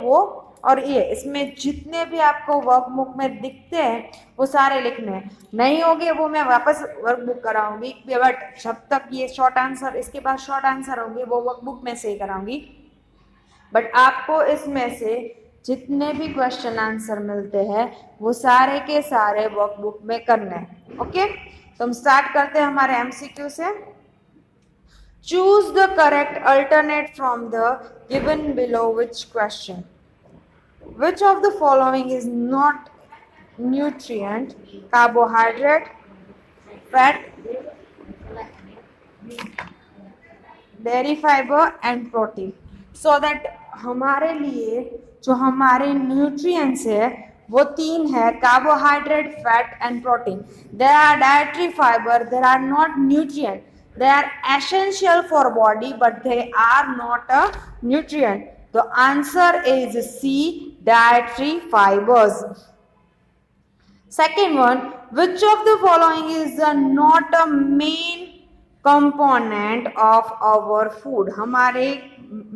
वो और ये, इसमें जितने भी आपको वर्कबुक में दिखते हैं वो सारे लिखने हैं। नहीं होंगे वो मैं वापस वर्कबुक कराऊंगी, बट जब तक ये शॉर्ट आंसर, इसके बाद शॉर्ट आंसर होंगे वो वर्कबुक में से ही कराऊंगी। बट आपको इसमें से जितने भी क्वेश्चन आंसर मिलते हैं वो सारे के सारे वर्कबुक में करने हैं। ओके, तो हम स्टार्ट करते हैं हमारे एमसीक्यू से। Choose the correct alternate from the given below which question. Which of the following is not nutrient? Carbohydrate, fat, dairy fiber and protein. So that हमारे लिए जो हमारे न्यूट्रिएंट्स है वो तीन है, carbohydrate, fat and protein. There are dietary fibre, there are not nutrient, they are essential for body but they are not a nutrient. The answer is C, dietary fibers. Second one, which of the following is not a main component of our food? हमारे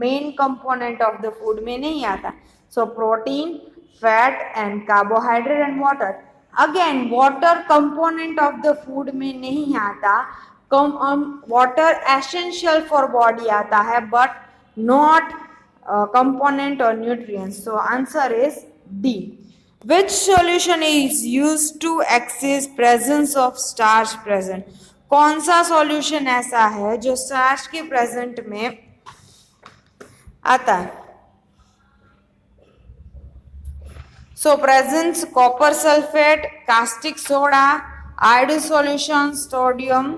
main component of the food में नहीं आता. So protein, fat and carbohydrate and water. Again water component of the food में नहीं आता. Water essential for body आता है but not component और nutrients. So answer is D. Which solution is used to access presence of starch present? कौन सा solution ऐसा है जो स्टार्च के प्रेजेंट में आता है? So presence copper sulphate, caustic soda, iodine solution, sodium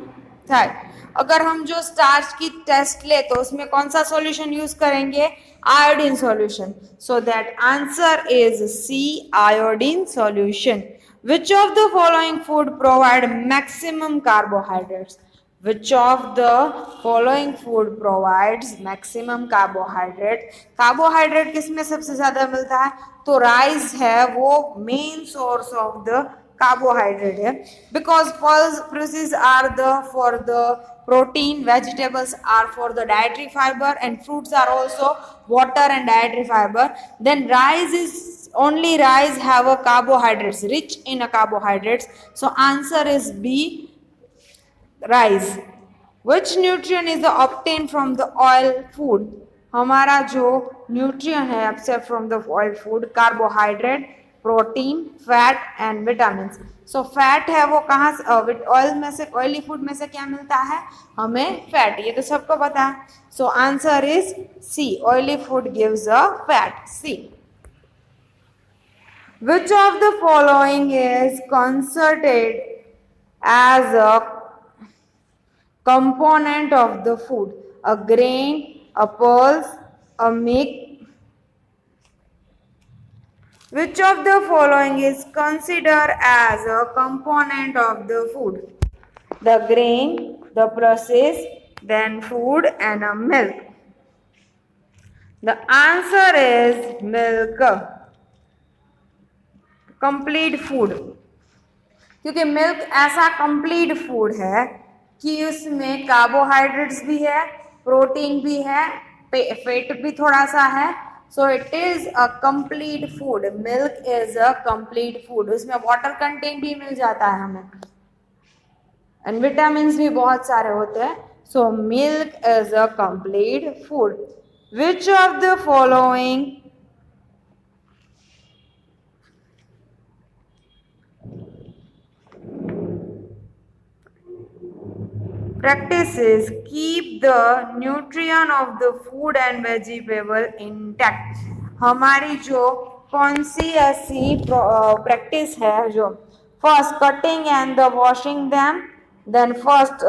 थाइड। अगर हम जो स्टार्च की टेस्ट ले तो उसमें कौन सा सॉल्यूशन यूज करेंगे? Iodine solution. So that answer is C, iodine solution. Which of the following food provide maximum carbohydrates? Which of the following food provides maximum carbohydrate? Carbohydrate किसमें सबसे ज्यादा मिलता है? तो राइस है वो main source of the carbohydrate है, because pulses are the for the protein, vegetables are for the dietary fiber and fruits are also water and dietary fiber. Then rice is only rice have a carbohydrates, rich in a carbohydrates. So answer is B, rice. Which nutrient is obtained from the oil food? हमारा जो nutrient है except from the oil food, carbohydrate, protein, fat and vitamin. So fat है वो कहाँ से? Oil में से, oily food में से क्या मिलता है हमें? फैट। ये तो सबको पता है। So answer is C, oily food gives a fat, C. Which of the following is considered as a component of the food? A grain, a pulse, a mix. Which of the following is considered as a component of the food? The grain, the pulses, then food and a milk. The answer is milk, complete food. क्योंकि milk ऐसा complete food है कि उसमें carbohydrates भी है, protein भी है, fat भी थोड़ा सा है। So it is a complete food. Milk is a complete food. उसमें वाटर कंटेंट भी मिल जाता है हमें एंड विटामिन भी बहुत सारे होते हैं। So milk is a complete food. Which of the following practices keep the nutrient of the food and vegetable intact? हमारी जो कौन सी ऐसी प्रैक्टिस है जो first cutting and the washing them, then first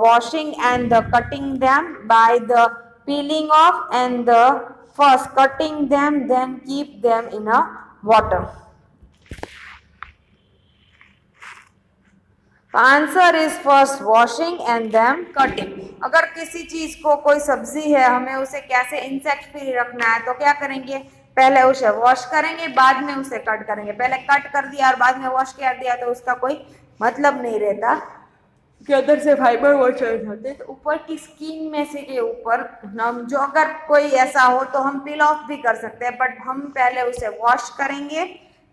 washing and the cutting them by the peeling off and the first cutting them then keep them in a water. Answer is first washing and then cutting. अगर किसी चीज को, कोई सब्जी है, हमें उसे कैसे इंसेक्ट फ्री रखना है तो क्या करेंगे? पहले उसे वॉश करेंगे, बाद में उसे कट करेंगे। पहले कट कर दिया और बाद में वॉश कर दिया तो उसका कोई मतलब नहीं रहता। के अंदर से फाइबर वो चेंज होते हैं, तो ऊपर की स्किन में से के ऊपर हम जो अगर कोई ऐसा हो तो हम पील ऑफ भी कर सकते हैं, बट हम पहले उसे वॉश करेंगे,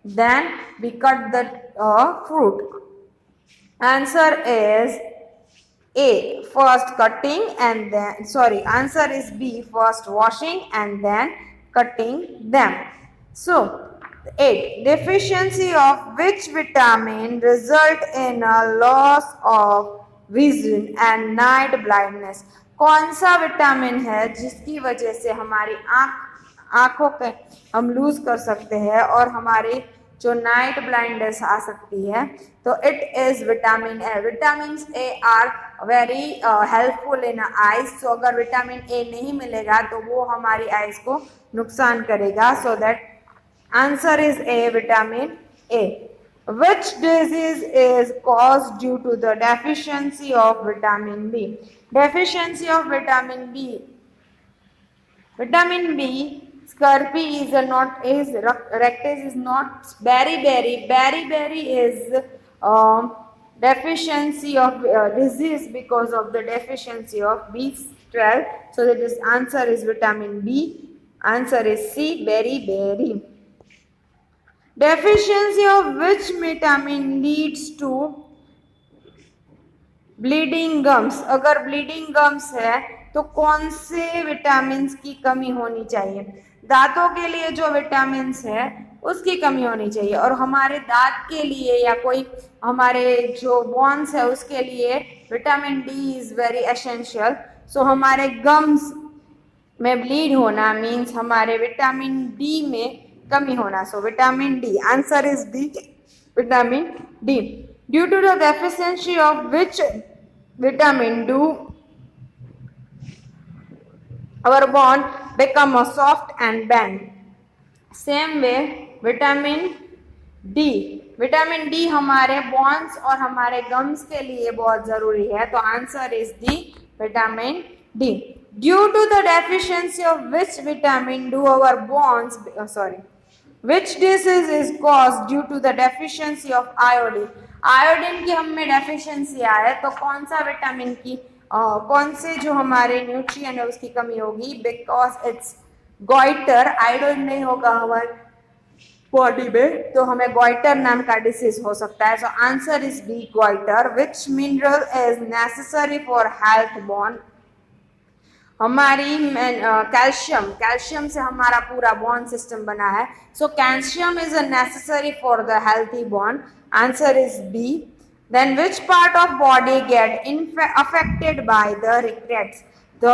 then we cut the fruit. Answer is A, first cutting and then, sorry, answer is B, first washing and then cutting them. So 8, deficiency of which vitamin result in a loss of vision and night blindness. कौन सा vitamin है जिसकी वजह से हमारी आंखों पे हम लूज कर सकते हैं और हमारी जो नाइट ब्लाइंडनेस आ सकती है, तो it is vitamin A. Vitamin A are very helpful in eyes. So अगर विटामिन ए नहीं मिलेगा तो वो हमारी आईज को नुकसान करेगा. सो that answer is a, vitamin A. Which disease is caused due to the deficiency of vitamin B? Deficiency of vitamin B. Vitamin B, scurvy is not, is rectus is not, beriberi is deficiency of disease because of the deficiency of B12. So that this answer is vitamin B. Answer is C, beriberi. Deficiency of which vitamin leads to bleeding gums? अगर bleeding gums है तो कौन से vitamin की कमी होनी चाहिए? दांतों के लिए जो विटामिन है उसकी कमी होनी चाहिए, और हमारे दांत के लिए या कोई हमारे जो बोन्स है उसके लिए vitamin D is very essential. So हमारे गम्स में ब्लीड होना मीन्स हमारे विटामिन डी में कमी होना. So vitamin D, answer is D, vitamin D. Due to the deficiency of which vitamin do our bone become a soft and bend? Same way vitamin D हमारे bones और हमारे gums के लिए बहुत जरूरी है. तो answer is D, vitamin D. Due to the deficiency of which vitamin do our bones, sorry, which disease is caused due to the deficiency of iodine? Iodine की हम में डेफिशिएंसी आए तो कौन सा विटामिन की कौन से जो हमारे न्यूट्रिएंट है उसकी कमी होगी? Because it's goitre. आयोडीन नहीं होगा हमारे बॉडी में तो हमें गॉइटर नाम का डिसीज हो सकता है. So answer is B, goitre. Which mineral is necessary for health bone? हमारी कैल्शियम से हमारा पूरा बोन सिस्टम बना है. So calcium is necessary for the healthy bone. Answer is B. Then which part of body get affected by the rickets? तो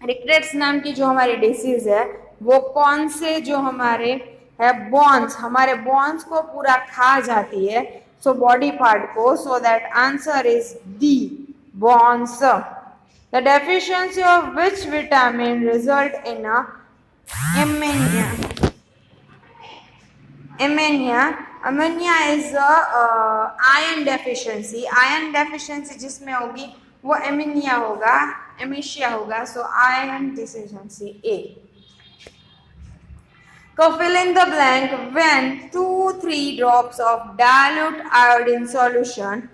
rickets नाम की जो हमारी डिसीज है वो कौन से जो हमारे है बोन्स, हमारे बोन्स को पूरा खा जाती है. सो बॉडी पार्ट को. सो that answer is D, bones. The deficiency of which vitamin result in ammonia is iron deficiency. Iron deficiency जिसमें होगी वो एमिनिया होगा, एमिशिया होगा. So iron deficiency A. So fill in the blank. When 2-3 drops of dilute iodine solution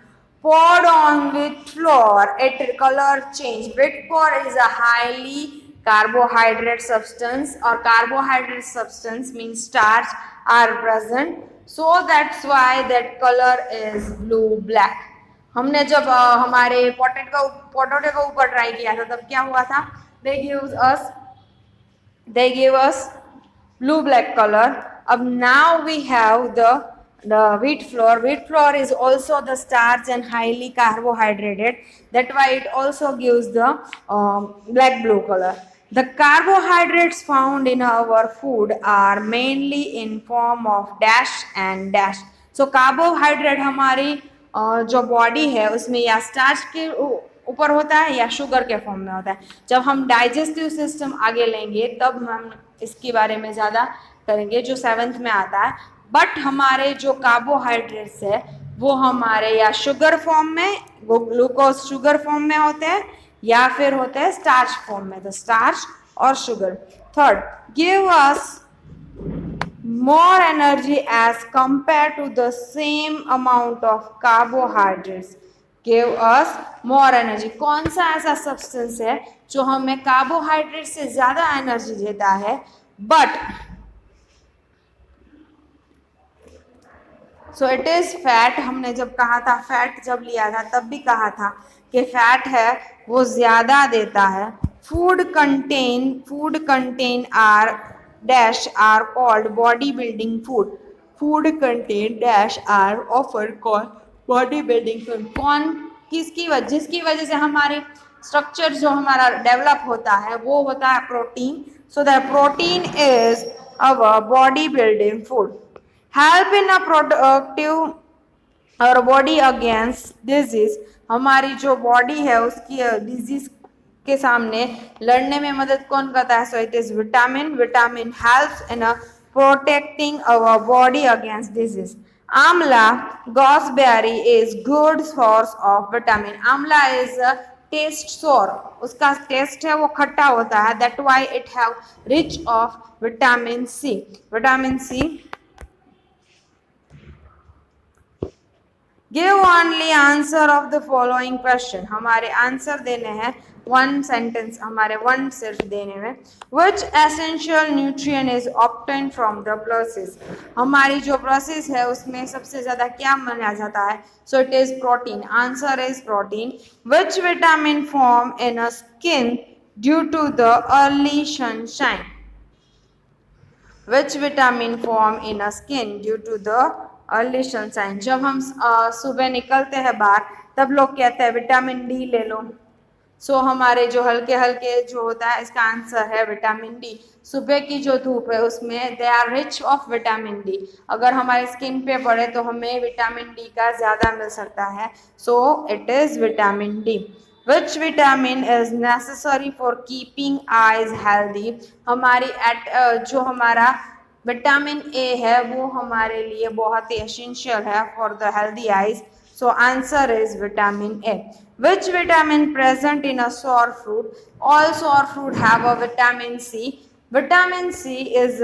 poured on wheat flour, it color change. Wheat flour is a highly carbohydrate substance, or carbohydrate substance means starch are present. So that's why that color is blue black. हमने जब हमारे potato के ऊपर try किया था तब क्या हुआ था? They gave us blue black color. अब now we have the wheat flour. Wheat flour is also the starch and highly carbohydrated. That's why it also gives the black blue color. The carbohydrates found in our food are mainly in form of dash and dash. So carbohydrate हमारी जो body है उसमें या starch के ऊपर होता है या शुगर के फॉर्म में होता है. जब हम डाइजेस्टिव सिस्टम आगे लेंगे तब हम इसके बारे में ज़्यादा करेंगे जो 7th में आता है. बट हमारे जो कार्बोहाइड्रेट्स है वो हमारे या शुगर फॉर्म में, वो ग्लूकोज शुगर फॉर्म में होते हैं या फिर होते हैं स्टार्च फॉर्म में. तो स्टार्च और sugar. Third, give us more energy as compared to the same amount of carbohydrates. Give us more energy. कौन सा ऐसा सब्सटेंस है जो हमें कार्बोहाइड्रेट से ज्यादा एनर्जी देता है, but so it is fat. हमने जब कहा था, फैट जब लिया था तब भी कहा था कि फैट है वो ज्यादा देता है। Food contain are dash are called body building food. Food contain dash are offer called body building food. कौन किसकी वजह, जिसकी वजह से हमारे स्ट्रक्चर जो हमारा डेवलप होता है वो होता है protein. So the protein is our body building food. Help in a productive और बॉडी अगेंस्ट डिजीज। हमारी जो बॉडी है उसकी डिजीज के सामने लड़ने में मदद कौन करता है? So it is vitamin. Vitamin helps in protecting our body against disease. Amla gooseberry is good source of vitamin. Amla is taste sour, उसका टेस्ट है वो खट्टा होता है, that why it have rich of vitamin C. Vitamin C. Give only answer of the following question. हमारे answer देने हैं one sentence, हमारे वन सिर्फ देने में। Which essential nutrient is obtain from the process. हमारी जो प्रोसेस है उसमें सबसे ज्यादा क्या माना जाता है? So it is protein. Answer is protein. Which vitamin form in a skin due to the early sunshine. Which vitamin form in a skin due to the early sunshine. जब हम सुबह निकलते हैं बाहर तब लोग कहते हैं विटामिन डी ले लो। सो हमारे जो हल्के हल्के जो होता है, इसका आंसर है विटामिन डी। सुबह की जो धूप है उसमें they are rich of vitamin D. अगर हमारे स्किन पे पड़े तो हमें विटामिन डी का ज़्यादा मिल सकता है। So it is vitamin D. Which vitamin is necessary for keeping eyes healthy. हमारी जो हमारा विटामिन ए है वो हमारे लिए बहुत ही एसेंशियल है for the healthy eyes. So answer is vitamin A. Which vitamin present in a sour fruit? All sour fruit have a vitamin C. Vitamin C is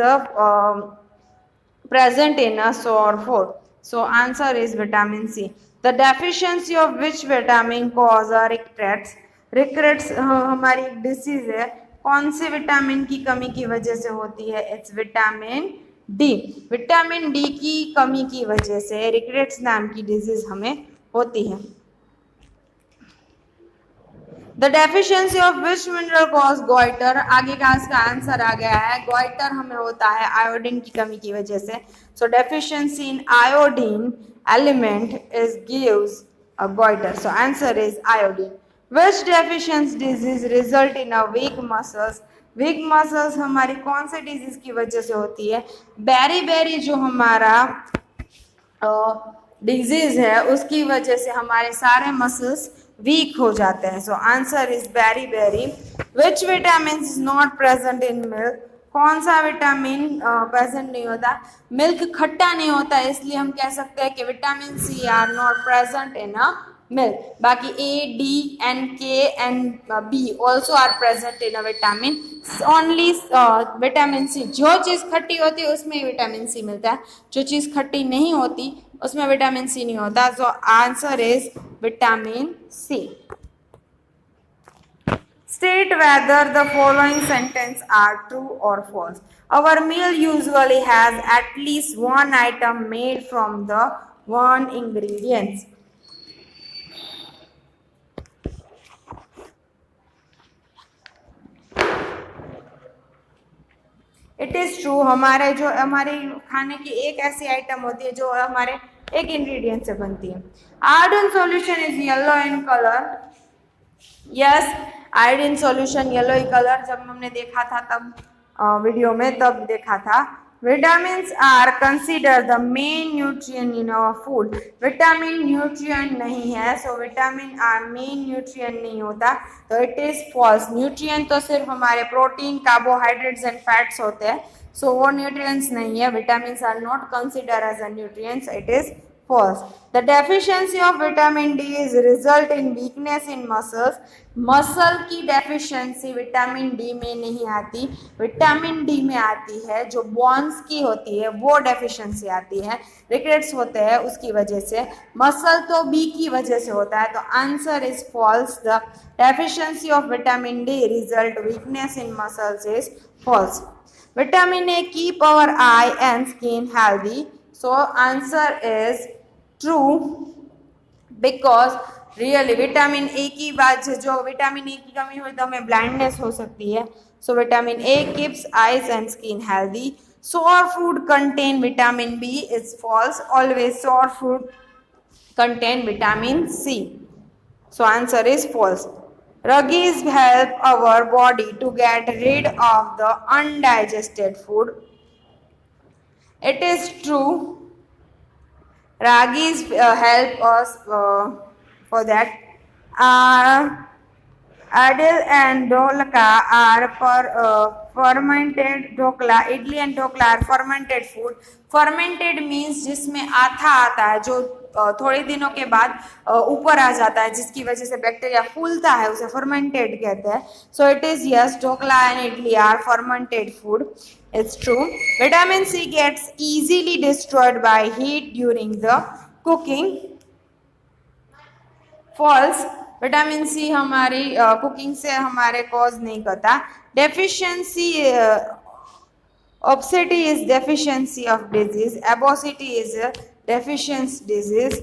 present in a sour fruit. So answer is vitamin C. The deficiency of which vitamin cause rickets? Rickets हमारी एक disease है, कौन से vitamin की कमी की वजह से होती है? It's vitamin D. Vitamin D की कमी की वजह से रिकरेट्स नाम की डिजीज हमें होती है। The deficiency of which mineral cause goitre. आगे का इसका आंसर आ गया है, गोइटर हमें होता है आयोडीन की कमी की वजह से। So deficiency in iodine element is gives a goitre. So answer is iodine. Which deficiency disease result in a weak muscles. Weak muscles हमारी कौन से डिजीज की वजह से होती है? बेरी बेरी जो हमारा डिजीज है उसकी वजह से हमारे सारे मसल्स वीक हो जाते हैं। So answer is beriberi. Which vitamin is not present in milk. कौन सा विटामिन प्रेजेंट नहीं होता? मिल्क खट्टा नहीं होता, इसलिए हम कह सकते हैं कि vitamin C are not present in a milk. बाकी A, D and K and B also are present in a vitamin. Only vitamin C, जो चीज़ खट्टी होती है उसमें विटामिन सी मिलता है, जो चीज़ खट्टी नहीं होती उसमें विटामिन सी नहीं होता। So answer is vitamin C. State whether the following sentence are true or false. Our meal usually has at least one item made from the one ingredients. It is true. हमारे खाने की एक ऐसी item होती है जो हमारे एक इंग्रेडिएंट से बनती है। Iodine solution is yellow in colour. Yes, iodine solution yellow in colour जब हमने देखा था तब वीडियो में तब देखा था। Vitamin are consider the main nutrient in our food. Vitamin nutrient नहीं है, so vitamin are main nutrient नहीं होता, तो इट इज फॉल्स। न्यूट्रिएंट तो सिर्फ हमारे प्रोटीन, कार्बोहाइड्रेट्स एंड फैट्स होते हैं, सो वो न्यूट्रिएंट्स नहीं है। Vitamin are not consider as a nutrients, it is false. The deficiency of vitamin D is result in weakness in muscles. Muscle की deficiency vitamin D में नहीं आती, विटामिन डी में आती है जो बोन्स की होती है वो डेफिशिएंसी आती है, रिकेट्स होते हैं उसकी वजह से, मसल तो बी की वजह से होता है। तो answer is false. The deficiency of vitamin D result weakness in muscles is false. Vitamin A keep our eye and skin healthy. So answer is true because really vitamin A की बात जो vitamin A की कमी हुई तो हमें blindness हो सकती है। So vitamin A keeps eyes and skin healthy. Sour food contain vitamin B is false. Always sour food contain vitamin C. So answer is false. Ruggies help our body to get rid of the undigested food. It is true. Ragis help us for that. Adil and dolka are fermented. Dokla, idli and dokla are fermented food. Fermented means जिसमें आथा आता है, जो थोड़े दिनों के बाद ऊपर आ जाता है, जिसकी वजह से बैक्टीरिया फूलता है, उसे फर्मेंटेड कहते हैं। So it is yes, dhokla and idli are fermented food. It's true. Vitamin C gets easily destroyed by heat during the cooking. False. Vitamin C हमारी कुकिंग से हमारे कॉज नहीं करता। Deficiency obesity is deficiency of disease, obesity is a deficiency disease.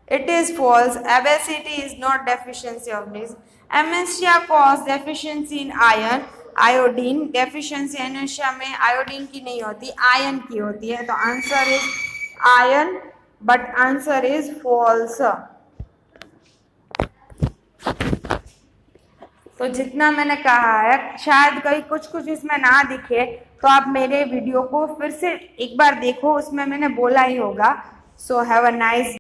It is false. Obesity is not deficiency of disease. Amnesia cause deficiency in iron, iodine deficiency। amnesia में iodine की नहीं होती, iron की होती है। तो answer is iron, but answer is false। तो जितना मैंने कहा है, शायद कहीं कुछ कुछ इसमें ना दिखे तो आप मेरे वीडियो को फिर से एक बार देखो, उसमें मैंने बोला ही होगा। So have a nice